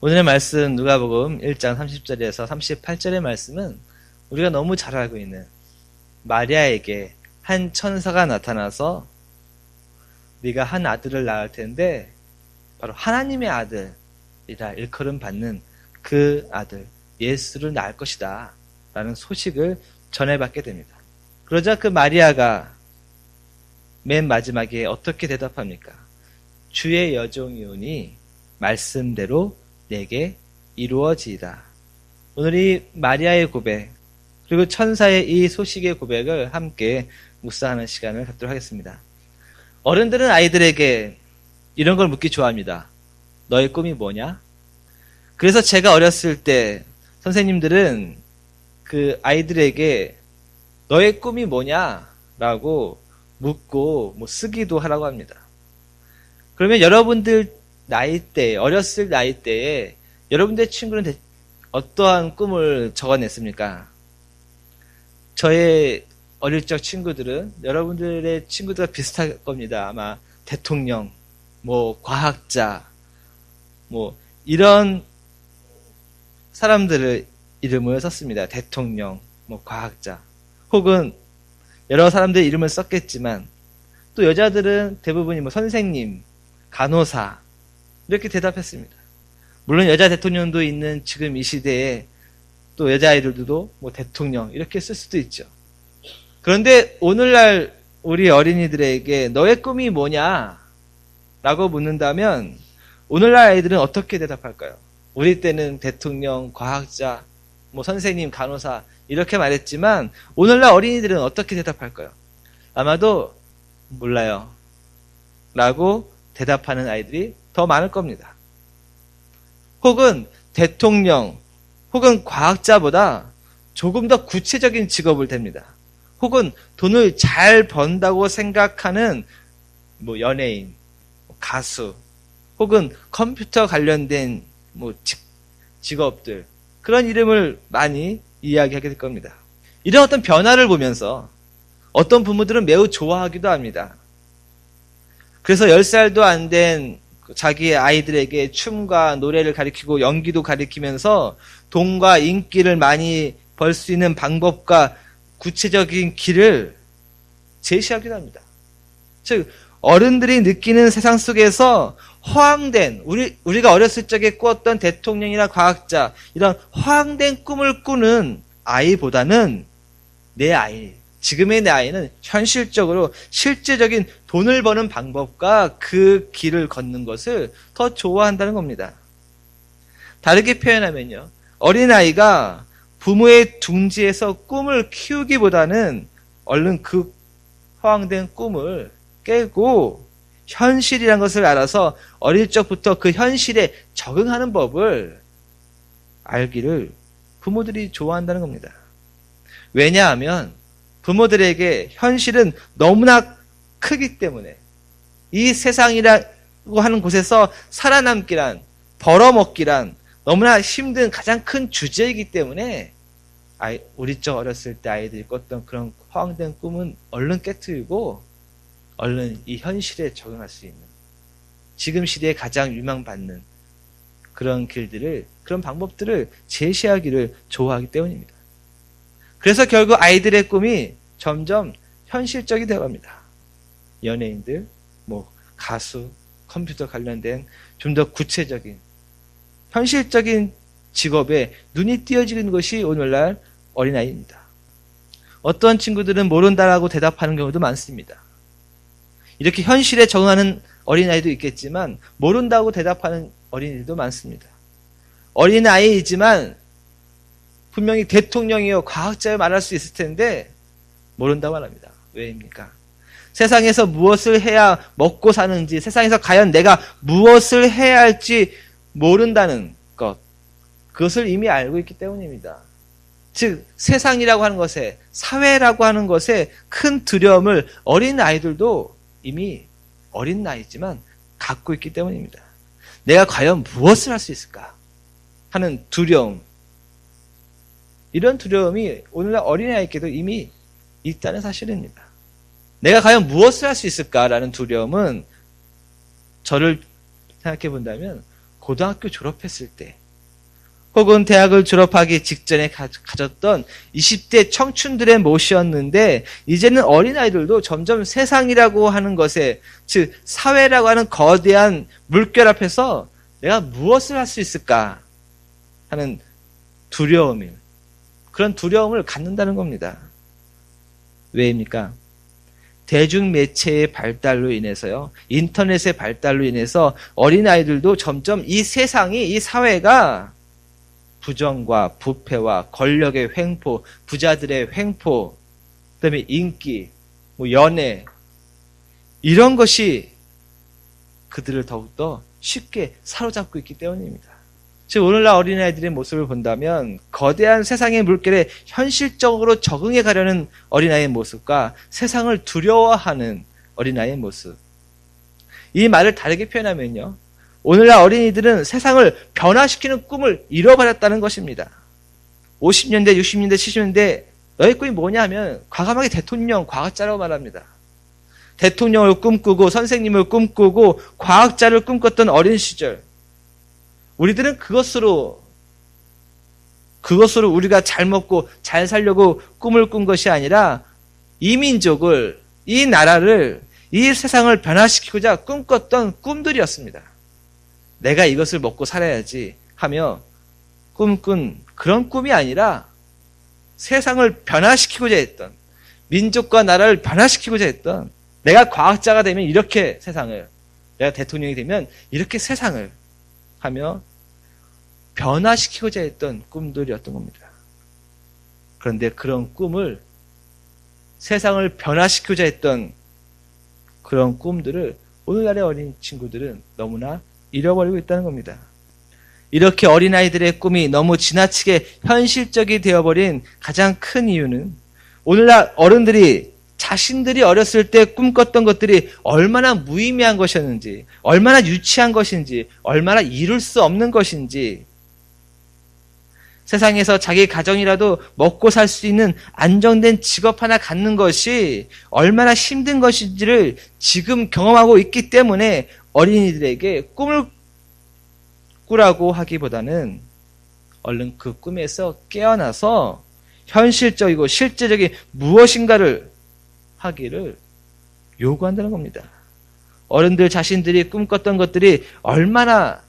오늘의 말씀 누가복음 1장 30절에서 38절의 말씀은 우리가 너무 잘 알고 있는 마리아에게 한 천사가 나타나서 네가 한 아들을 낳을 텐데 바로 하나님의 아들이라 일컬음 받는 그 아들 예수를 낳을 것이다 라는 소식을 전해받게 됩니다. 그러자 그 마리아가 맨 마지막에 어떻게 대답합니까? 주의 여종이오니 말씀대로 내게 이루어지이다. 오늘 이 마리아의 고백 그리고 천사의 이 소식의 고백을 함께 묵상하는 시간을 갖도록 하겠습니다. 어른들은 아이들에게 이런 걸 묻기 좋아합니다. 너의 꿈이 뭐냐? 그래서 제가 어렸을 때 선생님들은 그 아이들에게 너의 꿈이 뭐냐? 라고 묻고 쓰기도 하라고 합니다. 그러면 여러분들 나이대, 어렸을 나이대에 여러분들의 친구는 어떠한 꿈을 적어냈습니까? 저의 어릴 적 친구들은 여러분들의 친구들과 비슷할 겁니다. 아마 대통령, 과학자, 이런 사람들을 이름을 썼습니다. 대통령, 과학자. 혹은 여러 사람들의 이름을 썼겠지만 또 여자들은 대부분이 선생님, 간호사 이렇게 대답했습니다. 물론 여자 대통령도 있는 지금 이 시대에 또 여자아이들도 대통령 이렇게 쓸 수도 있죠. 그런데 오늘날 우리 어린이들에게 너의 꿈이 뭐냐? 라고 묻는다면 오늘날 아이들은 어떻게 대답할까요? 우리 때는 대통령, 과학자, 선생님, 간호사 이렇게 말했지만 오늘날 어린이들은 어떻게 대답할까요? 아마도 몰라요. 라고 대답하는 아이들이 더 많을 겁니다. 혹은 대통령, 혹은 과학자보다 조금 더 구체적인 직업을 댑니다. 혹은 돈을 잘 번다고 생각하는 연예인, 가수, 혹은 컴퓨터 관련된 직업들 그런 이름을 많이 이야기하게 될 겁니다. 이런 어떤 변화를 보면서 어떤 부모들은 매우 좋아하기도 합니다. 그래서 10살도 안 된 자기의 아이들에게 춤과 노래를 가르치고 연기도 가르치면서 돈과 인기를 많이 벌 수 있는 방법과 구체적인 길을 제시하기도 합니다. 즉 어른들이 느끼는 세상 속에서 허황된 우리가 어렸을 적에 꾸었던 대통령이나 과학자 이런 허황된 꿈을 꾸는 아이보다는 내 아이 지금의 내 아이는 현실적으로 실제적인 돈을 버는 방법과 그 길을 걷는 것을 더 좋아한다는 겁니다. 다르게 표현하면요. 어린아이가 부모의 둥지에서 꿈을 키우기보다는 얼른 그 허황된 꿈을 깨고 현실이라는 것을 알아서 어릴 적부터 그 현실에 적응하는 법을 알기를 부모들이 좋아한다는 겁니다. 왜냐하면 부모들에게 현실은 너무나 크기 때문에 이 세상이라고 하는 곳에서 살아남기란 벌어먹기란 너무나 힘든 가장 큰 주제이기 때문에 우리 적 어렸을 때 아이들이 꿨던 그런 허황된 꿈은 얼른 깨트리고 얼른 이 현실에 적응할 수 있는 지금 시대에 가장 유망받는 그런 길들을 그런 방법들을 제시하기를 좋아하기 때문입니다. 그래서 결국 아이들의 꿈이 점점 현실적이 되어갑니다. 연예인들, 가수, 컴퓨터 관련된 좀 더 구체적인 현실적인 직업에 눈이 띄어지는 것이 오늘날 어린아이입니다. 어떤 친구들은 모른다라고 대답하는 경우도 많습니다. 이렇게 현실에 적응하는 어린아이도 있겠지만 모른다고 대답하는 어린이들도 많습니다. 어린아이이지만 분명히 대통령이요 과학자여 말할 수 있을 텐데 모른다고 말합니다. 왜입니까? 세상에서 무엇을 해야 먹고 사는지 세상에서 과연 내가 무엇을 해야 할지 모른다는 것 그것을 이미 알고 있기 때문입니다. 즉 세상이라고 하는 것에 사회라고 하는 것에 큰 두려움을 어린 아이들도 이미 어린 나이지만 갖고 있기 때문입니다. 내가 과연 무엇을 할 수 있을까 하는 두려움 이런 두려움이 오늘날 어린아이에게도 이미 있다는 사실입니다. 내가 과연 무엇을 할 수 있을까라는 두려움은 저를 생각해 본다면 고등학교 졸업했을 때 혹은 대학을 졸업하기 직전에 가졌던 20대 청춘들의 모습이었는데 이제는 어린아이들도 점점 세상이라고 하는 것에, 즉 사회라고 하는 거대한 물결 앞에서 내가 무엇을 할 수 있을까 하는 두려움을, 그런 두려움을 갖는다는 겁니다. 왜입니까? 대중매체의 발달로 인해서요, 인터넷의 발달로 인해서 어린아이들도 점점 이 세상이, 이 사회가 부정과 부패와 권력의 횡포, 부자들의 횡포, 그다음에 인기, 연애, 이런 것이 그들을 더욱더 쉽게 사로잡고 있기 때문입니다. 즉 오늘날 어린아이들의 모습을 본다면 거대한 세상의 물결에 현실적으로 적응해 가려는 어린아이의 모습과 세상을 두려워하는 어린아이의 모습, 이 말을 다르게 표현하면요, 오늘날 어린이들은 세상을 변화시키는 꿈을 잃어버렸다는 것입니다. 50년대, 60년대, 70년대 너의 꿈이 뭐냐 하면 과감하게 대통령, 과학자라고 말합니다. 대통령을 꿈꾸고 선생님을 꿈꾸고 과학자를 꿈꿨던 어린 시절, 우리들은 그것으로 우리가 잘 먹고 잘 살려고 꿈을 꾼 것이 아니라 이 민족을, 이 나라를, 이 세상을 변화시키고자 꿈꿨던 꿈들이었습니다. 내가 이것을 먹고 살아야지 하며 꿈꾼 그런 꿈이 아니라 세상을 변화시키고자 했던, 민족과 나라를 변화시키고자 했던, 내가 과학자가 되면 이렇게 세상을, 내가 대통령이 되면 이렇게 세상을 하며 변화시키고자 했던 꿈들이었던 겁니다. 그런데 그런 꿈을, 세상을 변화시키고자 했던 그런 꿈들을 오늘날의 어린 친구들은 너무나 잃어버리고 있다는 겁니다. 이렇게 어린아이들의 꿈이 너무 지나치게 현실적이 되어버린 가장 큰 이유는 오늘날 어른들이 자신들이 어렸을 때 꿈꿨던 것들이 얼마나 무의미한 것이었는지, 얼마나 유치한 것인지, 얼마나 이룰 수 없는 것인지, 세상에서 자기 가정이라도 먹고 살 수 있는 안정된 직업 하나 갖는 것이 얼마나 힘든 것인지를 지금 경험하고 있기 때문에 어린이들에게 꿈을 꾸라고 하기보다는 얼른 그 꿈에서 깨어나서 현실적이고 실제적인 무엇인가를 하기를 요구한다는 겁니다. 어른들 자신들이 꿈꿨던 것들이 얼마나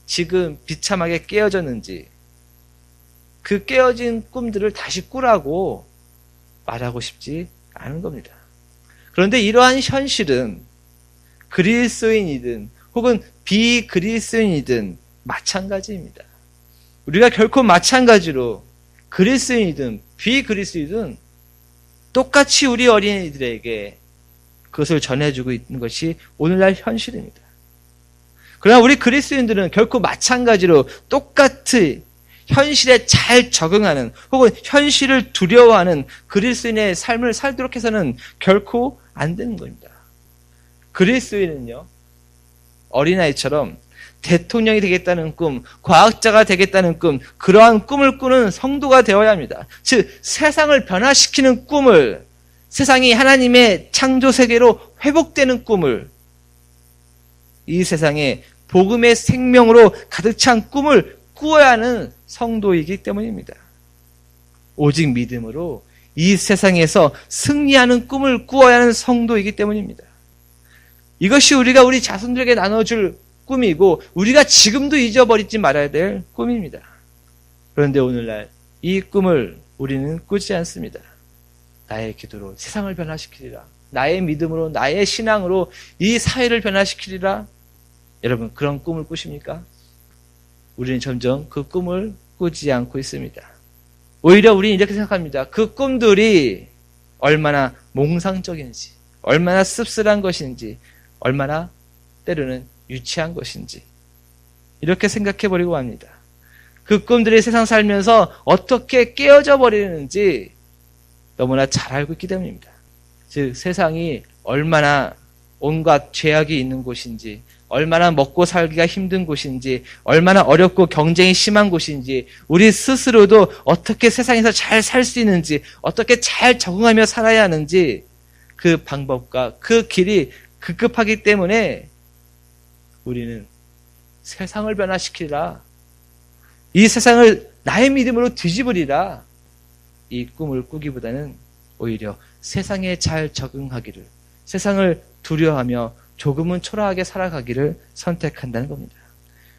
지금 비참하게 깨어졌는지, 그 깨어진 꿈들을 다시 꾸라고 말하고 싶지 않은 겁니다. 그런데 이러한 현실은 그리스도인이든 혹은 비그리스도인이든 마찬가지입니다. 우리가 결코 마찬가지로 그리스도인이든 비그리스도인이든 똑같이 우리 어린이들에게 그것을 전해주고 있는 것이 오늘날 현실입니다. 그러나 우리 그리스도인들은 결코 마찬가지로 똑같이 현실에 잘 적응하는 혹은 현실을 두려워하는 그리스도인의 삶을 살도록 해서는 결코 안 되는 겁니다. 그리스도인은요, 어린아이처럼 대통령이 되겠다는 꿈, 과학자가 되겠다는 꿈, 그러한 꿈을 꾸는 성도가 되어야 합니다. 즉 세상을 변화시키는 꿈을, 세상이 하나님의 창조 세계로 회복되는 꿈을, 이 세상에 복음의 생명으로 가득 찬 꿈을 꾸어야 하는 성도이기 때문입니다. 오직 믿음으로 이 세상에서 승리하는 꿈을 꾸어야 하는 성도이기 때문입니다. 이것이 우리가 우리 자손들에게 나눠줄 꿈이고 우리가 지금도 잊어버리지 말아야 될 꿈입니다. 그런데 오늘날 이 꿈을 우리는 꾸지 않습니다. 나의 기도로 세상을 변화시키리라, 나의 믿음으로, 나의 신앙으로 이 사회를 변화시키리라. 여러분, 그런 꿈을 꾸십니까? 우리는 점점 그 꿈을 꾸지 않고 있습니다. 오히려 우리는 이렇게 생각합니다. 그 꿈들이 얼마나 몽상적인지, 얼마나 씁쓸한 것인지, 얼마나 때로는 유치한 것인지 이렇게 생각해버리고 합니다. 그 꿈들이 세상 살면서 어떻게 깨어져 버리는지 너무나 잘 알고 있기 때문입니다. 즉 세상이 얼마나 온갖 죄악이 있는 곳인지, 얼마나 먹고 살기가 힘든 곳인지, 얼마나 어렵고 경쟁이 심한 곳인지, 우리 스스로도 어떻게 세상에서 잘 살 수 있는지, 어떻게 잘 적응하며 살아야 하는지 그 방법과 그 길이 급급하기 때문에 우리는 세상을 변화시키리라. 이 세상을 나의 믿음으로 뒤집으리라. 이 꿈을 꾸기보다는 오히려 세상에 잘 적응하기를, 세상을 두려워하며 조금은 초라하게 살아가기를 선택한다는 겁니다.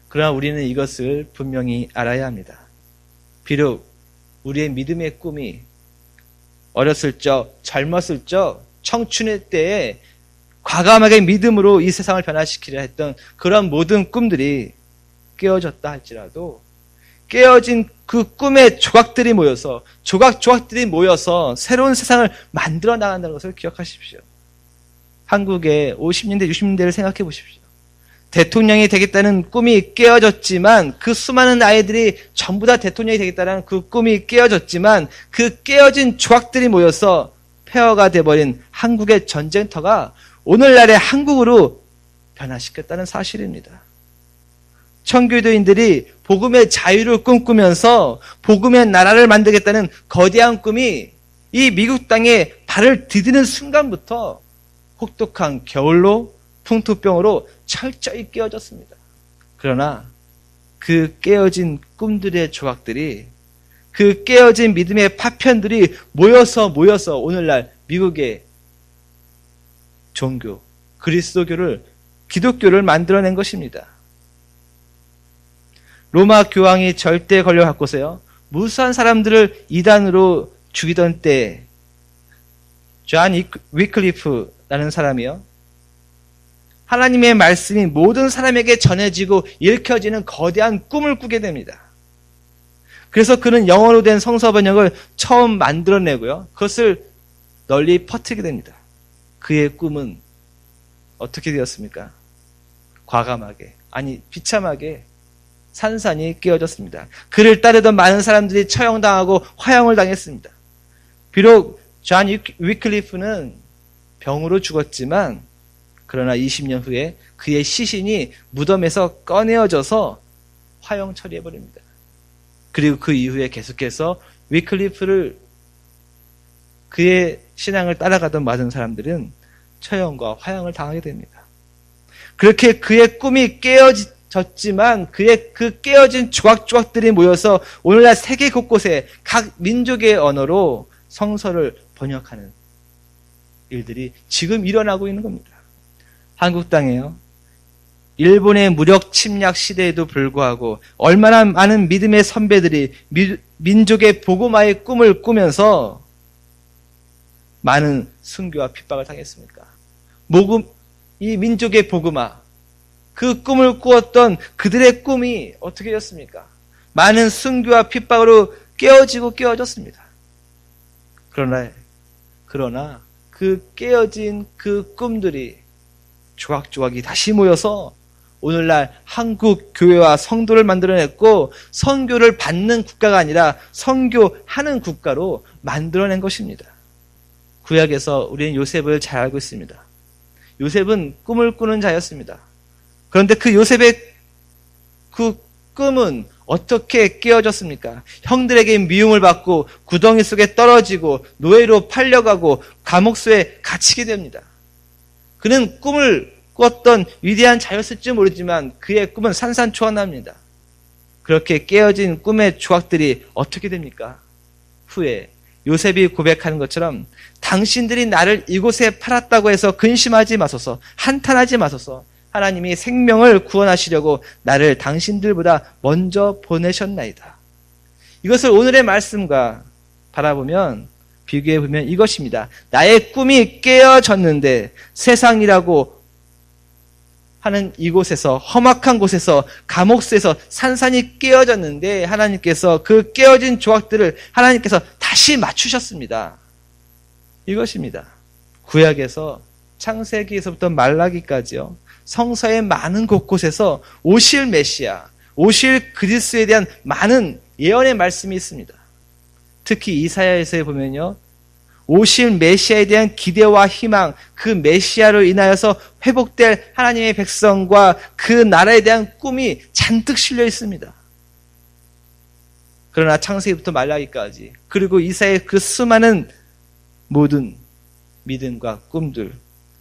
그러나 우리는 이것을 분명히 알아야 합니다. 비록 우리의 믿음의 꿈이 어렸을 적, 젊었을 적, 청춘의 때에 과감하게 믿음으로 이 세상을 변화시키려 했던 그런 모든 꿈들이 깨어졌다 할지라도 깨어진 그 꿈의 조각들이 모여서 새로운 세상을 만들어 나간다는 것을 기억하십시오. 한국의 50년대, 60년대를 생각해 보십시오. 대통령이 되겠다는 꿈이 깨어졌지만 그 수많은 아이들이 전부 다 대통령이 되겠다는 그 꿈이 깨어졌지만 그 깨어진 조각들이 모여서 폐허가 돼버린 한국의 전쟁터가 오늘날의 한국으로 변화시켰다는 사실입니다. 청교도인들이 복음의 자유를 꿈꾸면서 복음의 나라를 만들겠다는 거대한 꿈이 이 미국 땅에 발을 디디는 순간부터 혹독한 겨울로 풍토병으로 철저히 깨어졌습니다. 그러나 그 깨어진 꿈들의 조각들이, 그 깨어진 믿음의 파편들이 모여서 오늘날 미국의 종교, 그리스도교를, 기독교를 만들어낸 것입니다. 로마 교황이 절대 권력을 갖고서요, 무수한 사람들을 이단으로 죽이던 때, 존 위클리프라는 사람이요, 하나님의 말씀이 모든 사람에게 전해지고 읽혀지는 거대한 꿈을 꾸게 됩니다. 그래서 그는 영어로 된 성서 번역을 처음 만들어내고요, 그것을 널리 퍼뜨리게 됩니다. 그의 꿈은 어떻게 되었습니까? 과감하게, 아니 비참하게 산산이 깨어졌습니다. 그를 따르던 많은 사람들이 처형당하고 화형을 당했습니다. 비록 존 위클리프는 병으로 죽었지만 그러나 20년 후에 그의 시신이 무덤에서 꺼내어져서 화형 처리해버립니다. 그리고 그 이후에 계속해서 위클리프를, 그의 신앙을 따라가던 많은 사람들은 처형과 화형을 당하게 됩니다. 그렇게 그의 꿈이 깨어졌지만 그의 그 깨어진 조각조각들이 모여서 오늘날 세계 곳곳에 각 민족의 언어로 성서를 번역하는 일들이 지금 일어나고 있는 겁니다. 한국 땅에요, 일본의 무력 침략 시대에도 불구하고 얼마나 많은 믿음의 선배들이 민족의 복음화의 꿈을 꾸면서 많은 순교와 핍박을 당했습니까? 이 민족의 복음화, 그 꿈을 꾸었던 그들의 꿈이 어떻게 되었습니까? 많은 순교와 핍박으로 깨어졌습니다. 그러나 그 깨어진 그 꿈들이 조각조각이 다시 모여서 오늘날 한국 교회와 성도를 만들어냈고 선교를 받는 국가가 아니라 선교하는 국가로 만들어낸 것입니다. 구약에서 우리는 요셉을 잘 알고 있습니다. 요셉은 꿈을 꾸는 자였습니다. 그런데 그 요셉의 그 꿈은 어떻게 깨어졌습니까? 형들에게 미움을 받고 구덩이 속에 떨어지고 노예로 팔려가고 감옥소에 갇히게 됩니다. 그는 꿈을 꿨던 위대한 자였을지 모르지만 그의 꿈은 산산초안합니다. 그렇게 깨어진 꿈의 조각들이 어떻게 됩니까? 후에 요셉이 고백하는 것처럼 당신들이 나를 이곳에 팔았다고 해서 근심하지 마소서, 한탄하지 마소서. 하나님이 생명을 구원하시려고 나를 당신들보다 먼저 보내셨나이다. 이것을 오늘의 말씀과 바라보면, 비교해 보면 이것입니다. 나의 꿈이 깨어졌는데 세상이라고 하는 이곳에서, 험악한 곳에서, 감옥소에서 산산이 깨어졌는데 하나님께서 그 깨어진 조각들을 하나님께서 다시 맞추셨습니다. 이것입니다. 구약에서 창세기에서부터 말라기까지요, 성서의 많은 곳곳에서 오실 메시아, 오실 그리스도에 대한 많은 예언의 말씀이 있습니다. 특히 이사야에서 보면요, 오실 메시아에 대한 기대와 희망, 그 메시아로 인하여서 회복될 하나님의 백성과 그 나라에 대한 꿈이 잔뜩 실려 있습니다. 그러나 창세기부터 말라기까지, 그리고 이사야의 그 수많은 모든 믿음과 꿈들,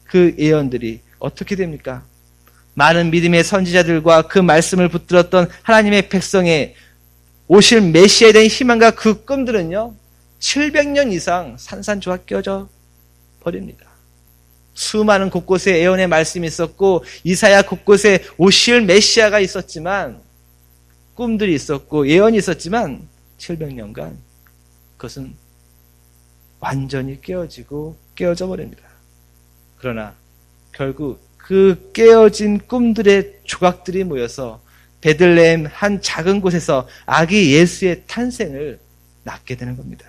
그 예언들이 어떻게 됩니까? 많은 믿음의 선지자들과 그 말씀을 붙들었던 하나님의 백성의 오실 메시아에 대한 희망과 그 꿈들은요, 700년 이상 산산조각 깨어져 버립니다. 수많은 곳곳에 예언의 말씀이 있었고 이사야 곳곳에 오실 메시아가 있었지만, 꿈들이 있었고 예언이 있었지만 700년간 그것은 완전히 깨어져 버립니다. 그러나 결국 그 깨어진 꿈들의 조각들이 모여서 베들레헴 한 작은 곳에서 아기 예수의 탄생을 낳게 되는 겁니다.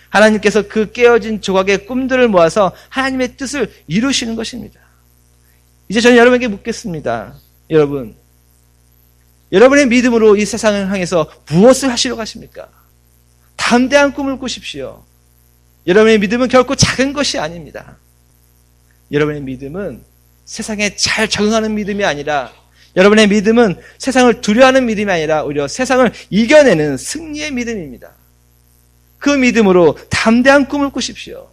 하나님께서 그 깨어진 조각의 꿈들을 모아서 하나님의 뜻을 이루시는 것입니다. 이제 저는 여러분에게 묻겠습니다. 여러분의 믿음으로 이 세상을 향해서 무엇을 하시러 가십니까? 담대한 꿈을 꾸십시오. 여러분의 믿음은 결코 작은 것이 아닙니다. 여러분의 믿음은 세상에 잘 적응하는 믿음이 아니라, 여러분의 믿음은 세상을 두려워하는 믿음이 아니라 오히려 세상을 이겨내는 승리의 믿음입니다. 그 믿음으로 담대한 꿈을 꾸십시오.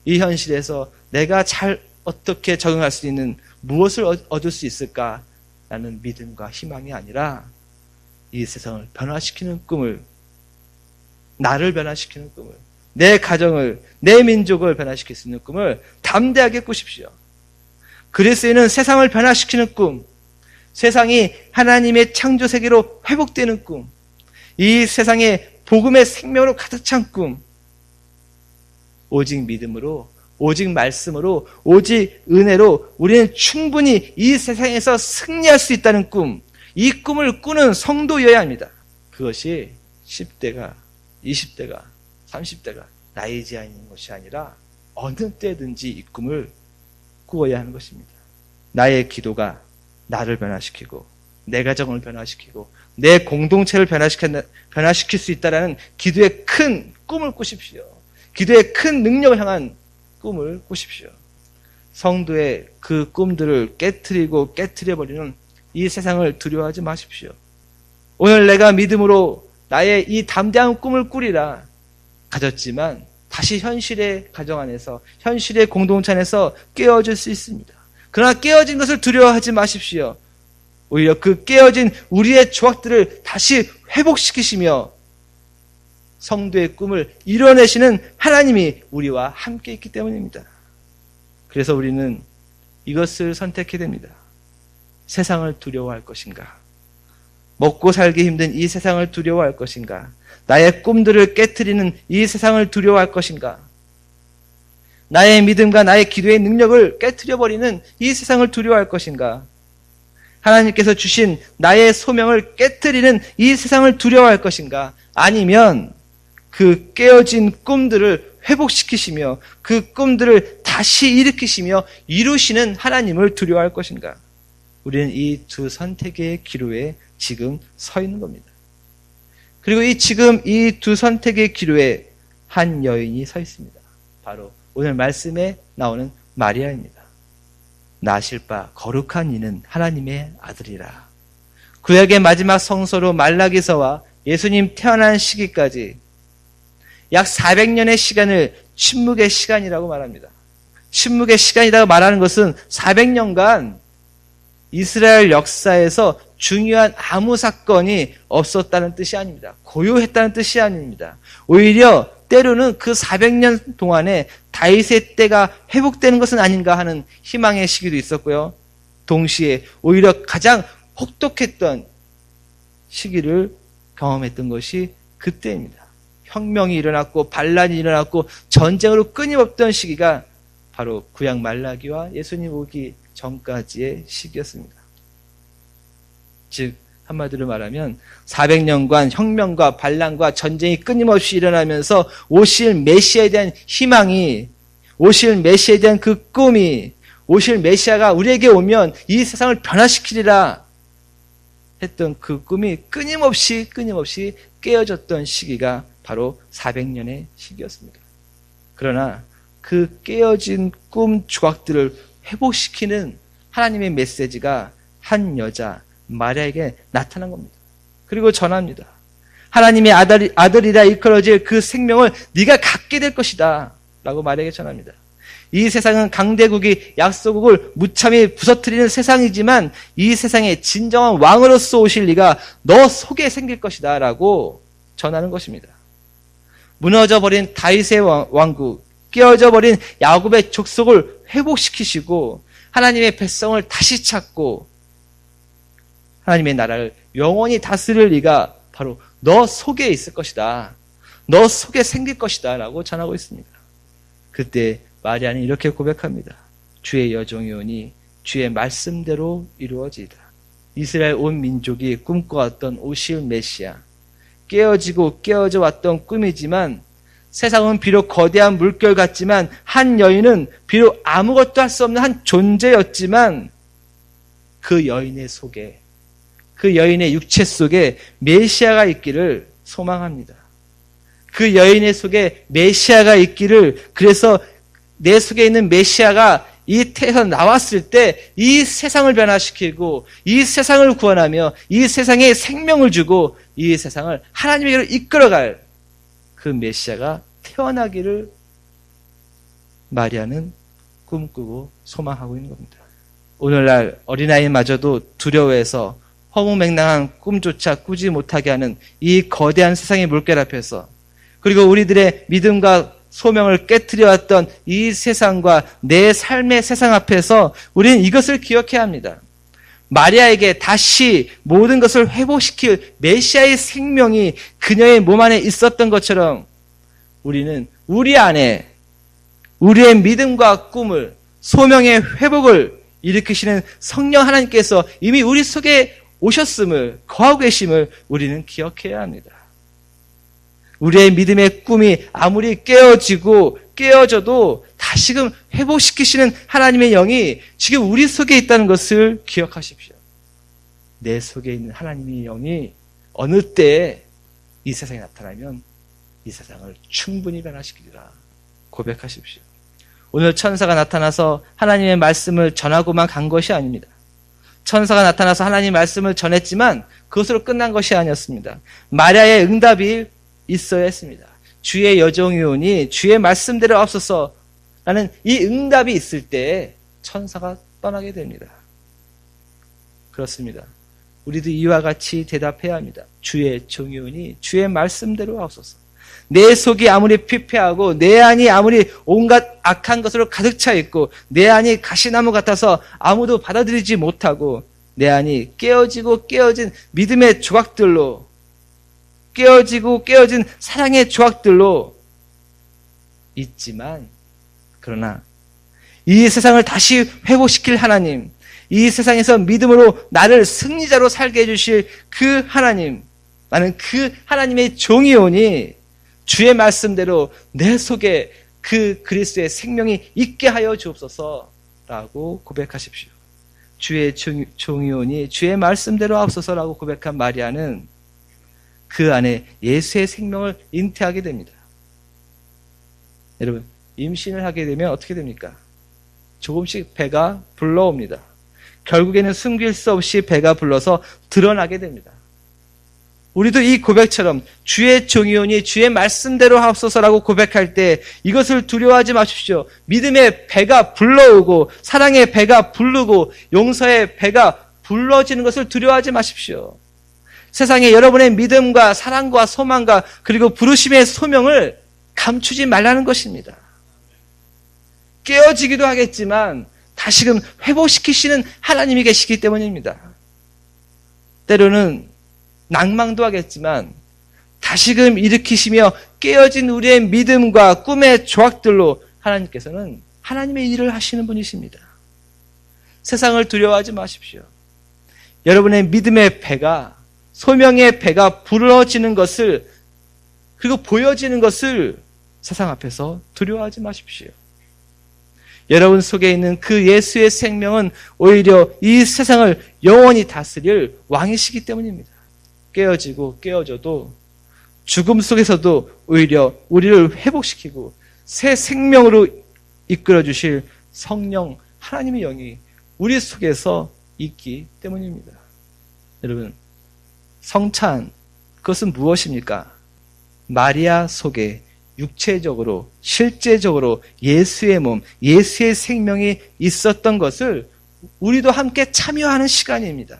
이 현실에서 내가 잘 어떻게 적응할 수 있는 무엇을 얻을 수 있을까라는 믿음과 희망이 아니라 이 세상을 변화시키는 꿈을, 나를 변화시키는 꿈을, 내 가정을, 내 민족을 변화시킬 수 있는 꿈을 담대하게 꾸십시오. 그리스도인은 세상을 변화시키는 꿈, 세상이 하나님의 창조 세계로 회복되는 꿈, 이 세상에 복음의 생명으로 가득 찬 꿈, 오직 믿음으로, 오직 말씀으로, 오직 은혜로 우리는 충분히 이 세상에서 승리할 수 있다는 꿈, 이 꿈을 꾸는 성도여야 합니다. 그것이 10대가, 20대가, 30대가 나이 제한 있는 것이 아니라 어느 때든지 이 꿈을 꾸어야 하는 것입니다. 나의 기도가 나를 변화시키고 내 가정을 변화시키고 내 공동체를 변화시킬 수 있다는 기도의 큰 꿈을 꾸십시오. 기도의 큰 능력을 향한 꿈을 꾸십시오. 성도의 그 꿈들을 깨트려버리는 이 세상을 두려워하지 마십시오. 오늘 내가 믿음으로 나의 이 담대한 꿈을 꾸리라 가졌지만 다시 현실의 가정 안에서, 현실의 공동체 안에서 깨어질 수 있습니다. 그러나 깨어진 것을 두려워하지 마십시오. 오히려 그 깨어진 우리의 조각들을 다시 회복시키시며 성도의 꿈을 이뤄내시는 하나님이 우리와 함께 있기 때문입니다. 그래서 우리는 이것을 선택해야 됩니다. 세상을 두려워할 것인가? 먹고 살기 힘든 이 세상을 두려워할 것인가? 나의 꿈들을 깨트리는 이 세상을 두려워할 것인가? 나의 믿음과 나의 기도의 능력을 깨트려버리는 이 세상을 두려워할 것인가? 하나님께서 주신 나의 소명을 깨트리는 이 세상을 두려워할 것인가? 아니면 그 깨어진 꿈들을 회복시키시며 그 꿈들을 다시 일으키시며 이루시는 하나님을 두려워할 것인가? 우리는 이 두 선택의 기로에 지금 서 있는 겁니다. 그리고 지금 이 두 선택의 기로에 한 여인이 서 있습니다. 바로 오늘 말씀에 나오는 마리아입니다. 나실 바 거룩한 이는 하나님의 아들이라. 구약의 마지막 성서로 말라기서와 예수님 태어난 시기까지 약 400년의 시간을 침묵의 시간이라고 말합니다. 침묵의 시간이라고 말하는 것은 400년간 이스라엘 역사에서 중요한 아무 사건이 없었다는 뜻이 아닙니다. 고요했다는 뜻이 아닙니다. 오히려 때로는 그 400년 동안에 다윗의 때가 회복되는 것은 아닌가 하는 희망의 시기도 있었고요. 동시에 오히려 가장 혹독했던 시기를 경험했던 것이 그때입니다. 혁명이 일어났고 반란이 일어났고 전쟁으로 끊임없던 시기가 바로 구약 말라기와 예수님 오기 전까지의 시기였습니다. 즉 한마디로 말하면 400년간 혁명과 반란과 전쟁이 끊임없이 일어나면서 오실 메시아에 대한 희망이, 오실 메시아에 대한 그 꿈이, 오실 메시아가 우리에게 오면 이 세상을 변화시키리라 했던 그 꿈이 끊임없이 깨어졌던 시기가 바로 400년의 시기였습니다. 그러나 그 깨어진 꿈 조각들을 회복시키는 하나님의 메시지가 한 여자 마리아에게 나타난 겁니다. 그리고 전합니다. 하나님의 아들이라 일컬어질 그 생명을 네가 갖게 될 것이다 라고 마리아에게 전합니다. 이 세상은 강대국이 약소국을 무참히 부서뜨리는 세상이지만 이 세상의 진정한 왕으로서 오실 리가 너 속에 생길 것이다 라고 전하는 것입니다. 무너져버린 다윗의 왕국, 깨어져버린 야곱의 족속을 회복시키시고 하나님의 백성을 다시 찾고 하나님의 나라를 영원히 다스릴 리가 바로 너 속에 있을 것이다. 너 속에 생길 것이다 라고 전하고 있습니다. 그때 마리아는 이렇게 고백합니다. 주의 여종이오니 주의 말씀대로 이루어지이다. 이스라엘 온 민족이 꿈꿔왔던 오실 메시아, 깨어지고 깨어져 왔던 꿈이지만 세상은 비록 거대한 물결 같지만 한 여인은 비록 아무것도 할 수 없는 한 존재였지만 그 여인의 속에, 그 여인의 육체 속에 메시아가 있기를 소망합니다. 그 여인의 속에 메시아가 있기를, 그래서 내 속에 있는 메시아가 이 태에서 나왔을 때 이 세상을 변화시키고 이 세상을 구원하며 이 세상에 생명을 주고 이 세상을 하나님에게로 이끌어갈 그 메시아가 태어나기를 마리아는 꿈꾸고 소망하고 있는 겁니다. 오늘날 어린아이마저도 두려워해서 허무맹랑한 꿈조차 꾸지 못하게 하는 이 거대한 세상의 물결 앞에서, 그리고 우리들의 믿음과 소명을 깨트려왔던 이 세상과 내 삶의 세상 앞에서 우리는 이것을 기억해야 합니다. 마리아에게 다시 모든 것을 회복시킬 메시아의 생명이 그녀의 몸 안에 있었던 것처럼 우리는 우리 안에 우리의 믿음과 꿈을, 소명의 회복을 일으키시는 성령 하나님께서 이미 우리 속에 오셨음을, 거하고 계심을 우리는 기억해야 합니다. 우리의 믿음의 꿈이 아무리 깨어지고 깨어져도 다시금 회복시키시는 하나님의 영이 지금 우리 속에 있다는 것을 기억하십시오. 내 속에 있는 하나님의 영이 어느 때에 이 세상에 나타나면 이 세상을 충분히 변화시키리라 고백하십시오. 오늘 천사가 나타나서 하나님의 말씀을 전하고만 간 것이 아닙니다. 천사가 나타나서 하나님의 말씀을 전했지만 그것으로 끝난 것이 아니었습니다. 마리아의 응답이 있어야 했습니다. 주의 여종이오니 주의 말씀대로 앞서서라는 이 응답이 있을 때 천사가 떠나게 됩니다. 그렇습니다. 우리도 이와 같이 대답해야 합니다. 주의 종이오니 주의 말씀대로 앞서서. 내 속이 아무리 피폐하고 내 안이 아무리 온갖 악한 것으로 가득 차 있고 내 안이 가시나무 같아서 아무도 받아들이지 못하고 내 안이 깨어지고 깨어진 믿음의 조각들로, 깨어지고 깨어진 사랑의 조각들로 있지만, 그러나 이 세상을 다시 회복시킬 하나님, 이 세상에서 믿음으로 나를 승리자로 살게 해주실 그 하나님, 나는 그 하나님의 종이오니 주의 말씀대로 내 속에 그 그리스도의 생명이 있게 하여 주옵소서라고 고백하십시오. 주의 종이오니 주의 말씀대로 앞서서라고 고백한 마리아는 그 안에 예수의 생명을 잉태하게 됩니다. 여러분, 임신을 하게 되면 어떻게 됩니까? 조금씩 배가 불러옵니다. 결국에는 숨길 수 없이 배가 불러서 드러나게 됩니다. 우리도 이 고백처럼 주의 종이오니 주의 말씀대로 하옵소서라고 고백할 때 이것을 두려워하지 마십시오. 믿음의 배가 불러오고 사랑의 배가 부르고 용서의 배가 불러지는 것을 두려워하지 마십시오. 세상에 여러분의 믿음과 사랑과 소망과 그리고 부르심의 소명을 감추지 말라는 것입니다. 깨어지기도 하겠지만 다시금 회복시키시는 하나님이 계시기 때문입니다. 때로는 낭망도 하겠지만 다시금 일으키시며 깨어진 우리의 믿음과 꿈의 조각들로 하나님께서는 하나님의 일을 하시는 분이십니다. 세상을 두려워하지 마십시오. 여러분의 믿음의 배가, 소명의 배가 불어지는 것을, 그리고 보여지는 것을 세상 앞에서 두려워하지 마십시오. 여러분 속에 있는 그 예수의 생명은 오히려 이 세상을 영원히 다스릴 왕이시기 때문입니다. 깨어지고 깨어져도 죽음 속에서도 오히려 우리를 회복시키고 새 생명으로 이끌어 주실 성령 하나님의 영이 우리 속에서 있기 때문입니다. 여러분, 성찬, 그것은 무엇입니까? 마리아 속에 육체적으로, 실제적으로 예수의 몸, 예수의 생명이 있었던 것을 우리도 함께 참여하는 시간입니다.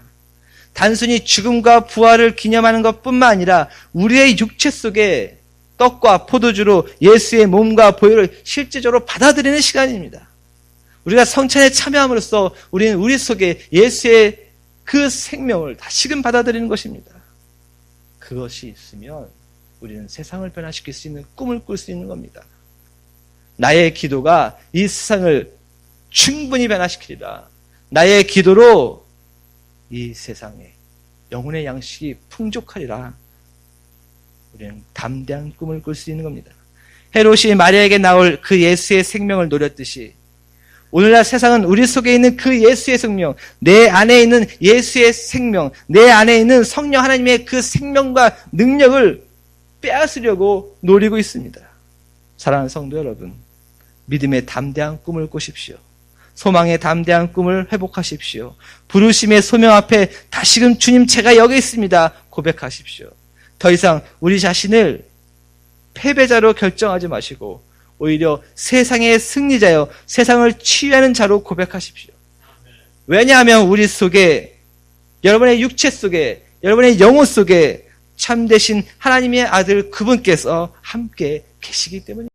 단순히 죽음과 부활을 기념하는 것뿐만 아니라 우리의 육체 속에 떡과 포도주로 예수의 몸과 보혈을 실제적으로 받아들이는 시간입니다. 우리가 성찬에 참여함으로써 우리는 우리 속에 예수의 그 생명을 다시금 받아들이는 것입니다. 그것이 있으면 우리는 세상을 변화시킬 수 있는 꿈을 꿀 수 있는 겁니다. 나의 기도가 이 세상을 충분히 변화시키리라. 나의 기도로 이 세상에 영혼의 양식이 풍족하리라. 우리는 담대한 꿈을 꿀 수 있는 겁니다. 헤롯이 마리아에게 나올 그 예수의 생명을 노렸듯이 오늘날 세상은 우리 속에 있는 그 예수의 생명, 내 안에 있는 예수의 생명, 내 안에 있는 성령 하나님의 그 생명과 능력을 빼앗으려고 노리고 있습니다. 사랑하는 성도 여러분, 믿음의 담대한 꿈을 꾸십시오. 소망의 담대한 꿈을 회복하십시오. 부르심의 소명 앞에 다시금 주님 제가 여기 있습니다 고백하십시오. 더 이상 우리 자신을 패배자로 결정하지 마시고 오히려 세상의 승리자여 세상을 치유하는 자로 고백하십시오. 왜냐하면 우리 속에, 여러분의 육체 속에, 여러분의 영혼 속에 참되신 하나님의 아들 그분께서 함께 계시기 때문입니다.